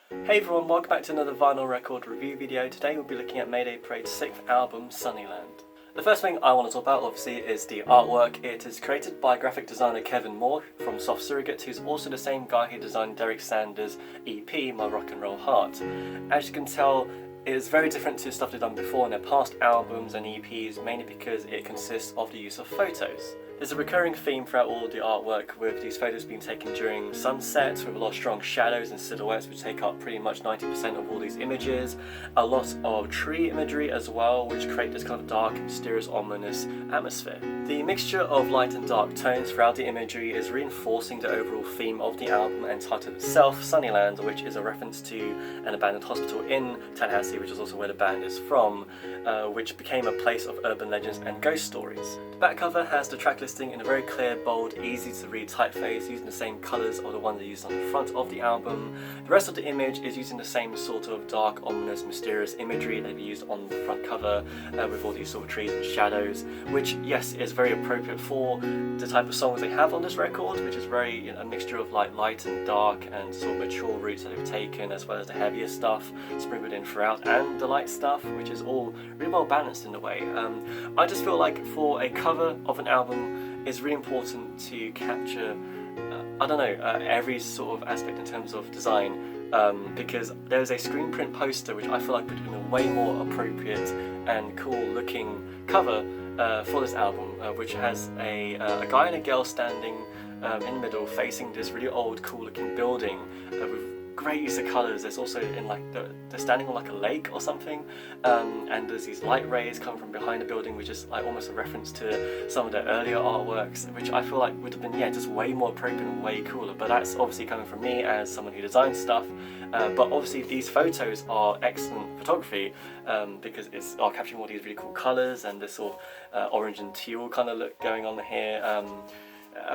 Hey everyone, welcome back to another vinyl record review video. Today we'll be looking at Mayday Parade's 6th album, Sunnyland. The first thing I want to talk about obviously is the artwork. It is created by graphic designer Kevin Moore from Soft Surrogate, who's also the same guy who designed Derek Sanders' EP, My Rock and Roll Heart. As you can tell, it is very different to stuff they've done before in their past albums and EPs, mainly because it consists of the use of photos. There's a recurring theme throughout all the artwork, with these photos being taken during sunsets with a lot of strong shadows and silhouettes which take up pretty much 90% of all these images. A lot of tree imagery as well, which create this kind of dark, mysterious, ominous atmosphere. The mixture of light and dark tones throughout the imagery is reinforcing the overall theme of the album and title itself, Sunnyland, which is a reference to an abandoned hospital in Tallahassee, which is also where the band is from, which became a place of urban legends and ghost stories. The back cover has the track listing in a very clear, bold, easy to read typeface using the same colours of the one they used on the front of the album. The rest of the image is using the same sort of dark, ominous, mysterious imagery they've used on the front cover, with all these sort of trees and shadows, which, yes, is very appropriate for the type of songs they have on this record, which is very a mixture of like light and dark and sort of mature routes that they've taken, as well as the heavier stuff sprinkled in throughout, and the light stuff, which is all really well balanced in a way. I just feel like for a cover of an album, it's really important to capture, every sort of aspect in terms of design, because there's a screen print poster which I feel like would have been a way more appropriate and cool looking cover for this album, which has a guy and a girl standing in the middle facing this really old, cool looking building with great use of colours. There's also they're standing on like a lake or something, and there's these light rays coming from behind the building, which is like almost a reference to some of their earlier artworks, which I feel like would have been just way more appropriate and way cooler. But that's obviously coming from me as someone who designs stuff. But obviously these photos are excellent photography, because it's capturing all these really cool colours and this sort of orange and teal kind of look going on here.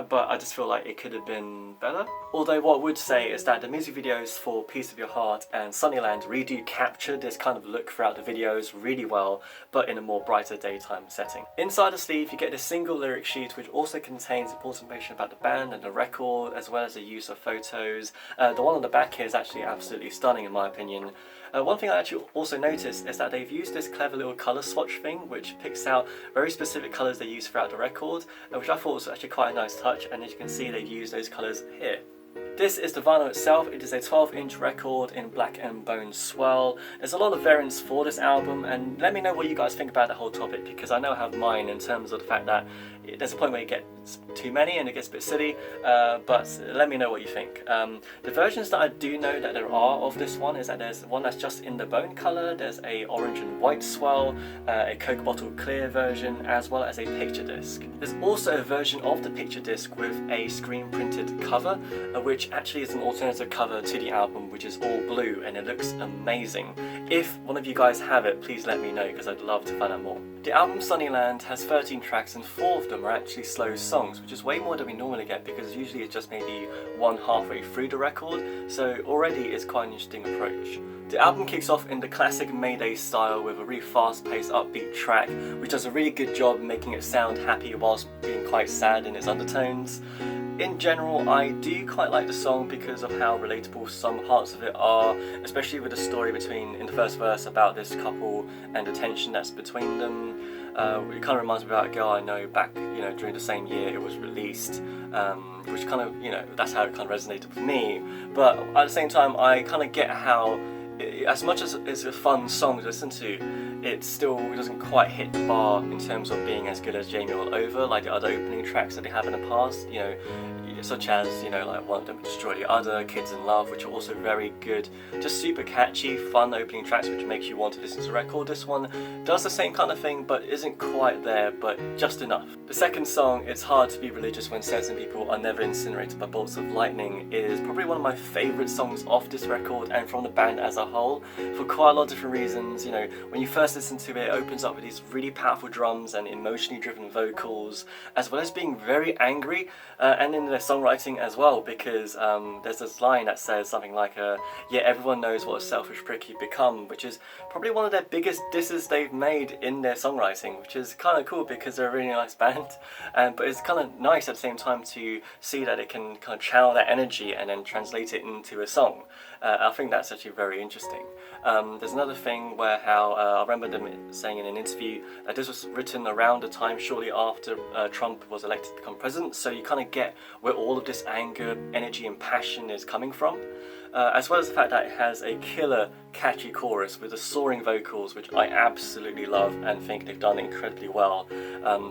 But I just feel like it could have been better. Although what I would say is that the music videos for Piece of Your Heart and Sunnyland really do capture this kind of look throughout the videos really well, but in a more brighter daytime setting. Inside the sleeve you get this single lyric sheet which also contains important information about the band and the record, as well as the use of photos. The one on the back here is actually absolutely stunning in my opinion. One thing I actually also noticed is that they've used this clever little colour swatch thing which picks out very specific colours they use throughout the record, which I thought was actually quite a nice touch, and as you can see they've used those colours here. This is the vinyl itself. It is a 12-inch record in black and bone swirl. There's a lot of variants for this album, and let me know what you guys think about the whole topic, because I know I have mine in terms of the fact that there's a point where you get too many and it gets a bit silly, but let me know what you think. The versions that I do know that there are of this one is that there's one that's just in the bone colour, there's a orange and white swirl, a Coke bottle clear version, as well as a picture disc. There's also a version of the picture disc with a screen printed cover, which actually is an alternative cover to the album, which is all blue, and it looks amazing. If one of you guys have it, please let me know, because I'd love to find out more. The album Sunnyland has 13 tracks, and 4 of them are actually slow songs, which is way more than we normally get, because usually it's just maybe one halfway through the record, so already it's quite an interesting approach. The album kicks off in the classic Mayday style with a really fast-paced, upbeat track, which does a really good job making it sound happy whilst being quite sad in its undertones. In general, I do quite like the song because of how relatable some parts of it are, especially with the story in the first verse about this couple and the tension that's between them. It kind of reminds me about a girl I know back, during the same year it was released, which kind of, that's how it kind of resonated with me. But at the same time, I kind of get how, as much as it's a fun song to listen to, it still doesn't quite hit the bar in terms of being as good as Jamie All Over, like the other opening tracks that they have in the past, such as, like One of Them Destroy the Other, Kids in Love, which are also very good, just super catchy, fun opening tracks which makes you want to listen to the record. This one does the same kind of thing, but isn't quite there, but just enough. The second song, It's Hard to Be Religious When Certain People Are Never Incinerated by Bolts of Lightning, is probably one of my favourite songs off this record and from the band as a whole, for quite a lot of different reasons. When you first listen to it, it opens up with these really powerful drums and emotionally driven vocals, as well as being very angry, and in their songwriting as well, because there's this line that says something like, yeah, everyone knows what a selfish prick you've become, which is probably one of their biggest disses they've made in their songwriting, which is kind of cool because they're a really nice band, but it's kind of nice at the same time to see that it can kind of channel that energy and then translate it into a song. I think that's actually very interesting. There's another thing where how I remember them saying in an interview that this was written around the time shortly after Trump was elected to become president, so you kind of get where all of this anger, energy and passion is coming from. As well as the fact that it has a killer catchy chorus with the soaring vocals, which I absolutely love and think they've done incredibly well.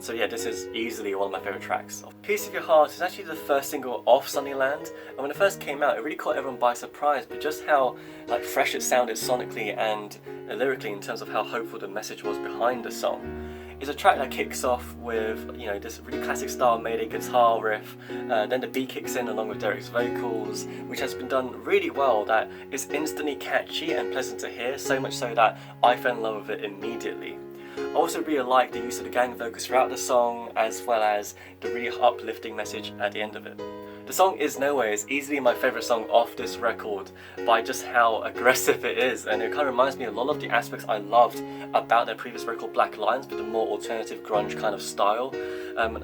So yeah, this is easily one of my favourite tracks. Piece of Your Heart is actually the first single off Sunnyland, and when it first came out it really caught everyone by surprise, but just how like fresh it sounded sonically and lyrically in terms of how hopeful the message was behind the song. It's a track that kicks off with, you know, this really classic style Mayday guitar riff, then the beat kicks in along with Derek's vocals, which has been done really well, that it's instantly catchy and pleasant to hear, so much so that I fell in love with it immediately. I also really like the use of the gang vocals throughout the song, as well as the really uplifting message at the end of it. The song Is Nowhere is easily my favourite song off this record by just how aggressive it is, and it kind of reminds me a lot of the aspects I loved about their previous record Black Lines, but the more alternative grunge kind of style.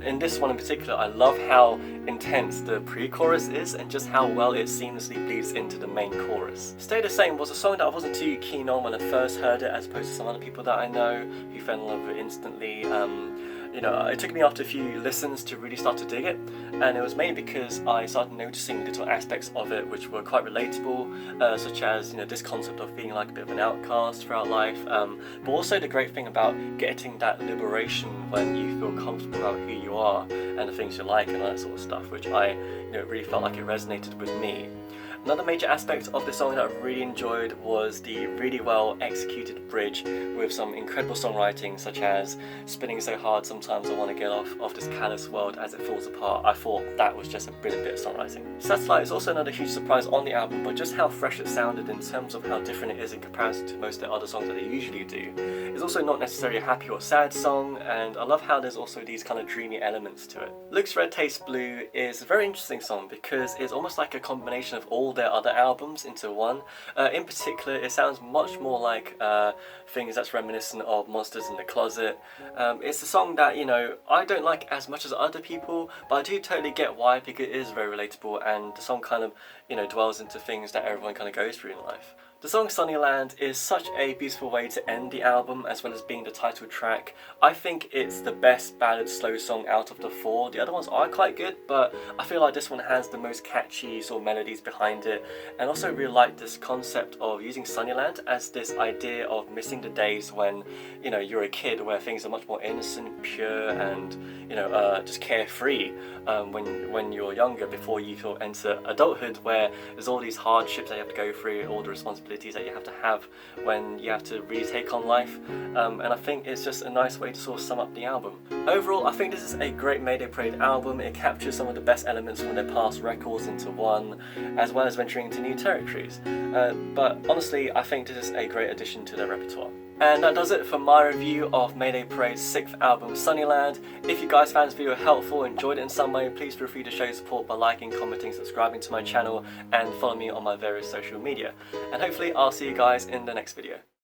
In this one in particular, I love how intense the pre-chorus is and just how well it seamlessly bleeds into the main chorus. Stay the Same was a song that I wasn't too keen on when I first heard it, as opposed to some other people that I know who fell in love with it instantly. You know, it took me after a few listens to really start to dig it, and it was mainly because I started noticing little aspects of it which were quite relatable, such as, you know, this concept of being like a bit of an outcast throughout life, but also the great thing about getting that liberation when you feel comfortable about who you are and the things you like and all that sort of stuff, which I, you know, really felt like it resonated with me. Another major aspect of the song that I really enjoyed was the really well executed bridge with some incredible songwriting, such as spinning so hard sometimes I want to get off this callous world as it falls apart. I thought that was just a brilliant bit of songwriting. Satellite is also another huge surprise on the album, but just how fresh it sounded in terms of how different it is in comparison to most of the other songs that they usually do. It's also not necessarily a happy or sad song, and I love how there's also these kind of dreamy elements to it. Looks Red Taste Blue is a very interesting song because it's almost like a combination of all their other albums into one. In particular, it sounds much more like things that's reminiscent of Monsters in the Closet. It's a song that, you know, I don't like as much as other people, but I do totally get why, because it is very relatable and the song kind of, you know, dwells into things that everyone kind of goes through in life. The song Sunnyland is such a beautiful way to end the album, as well as being the title track. I think it's the best ballad slow song out of the four. The other ones are quite good, but I feel like this one has the most catchy sort of melodies behind it, and also really like this concept of using Sunnyland as this idea of missing the days when, you know, you're a kid, where things are much more innocent, pure, and, you know, just carefree when you're younger, before you sort of enter adulthood, where there's all these hardships that you have to go through, all the responsibilities that you have to have when you have to really take on life, and I think it's just a nice way to sort of sum up the album. Overall, I think this is a great Mayday Parade album. It captures some of the best elements from their past records into one, as well as venturing into new territories, but honestly I think this is a great addition to their repertoire. And that does it for my review of Mayday Parade's 6th album, Sunnyland. If you guys found this video helpful, enjoyed it in some way, please feel free to show your support by liking, commenting, subscribing to my channel, and follow me on my various social media. And hopefully I'll see you guys in the next video.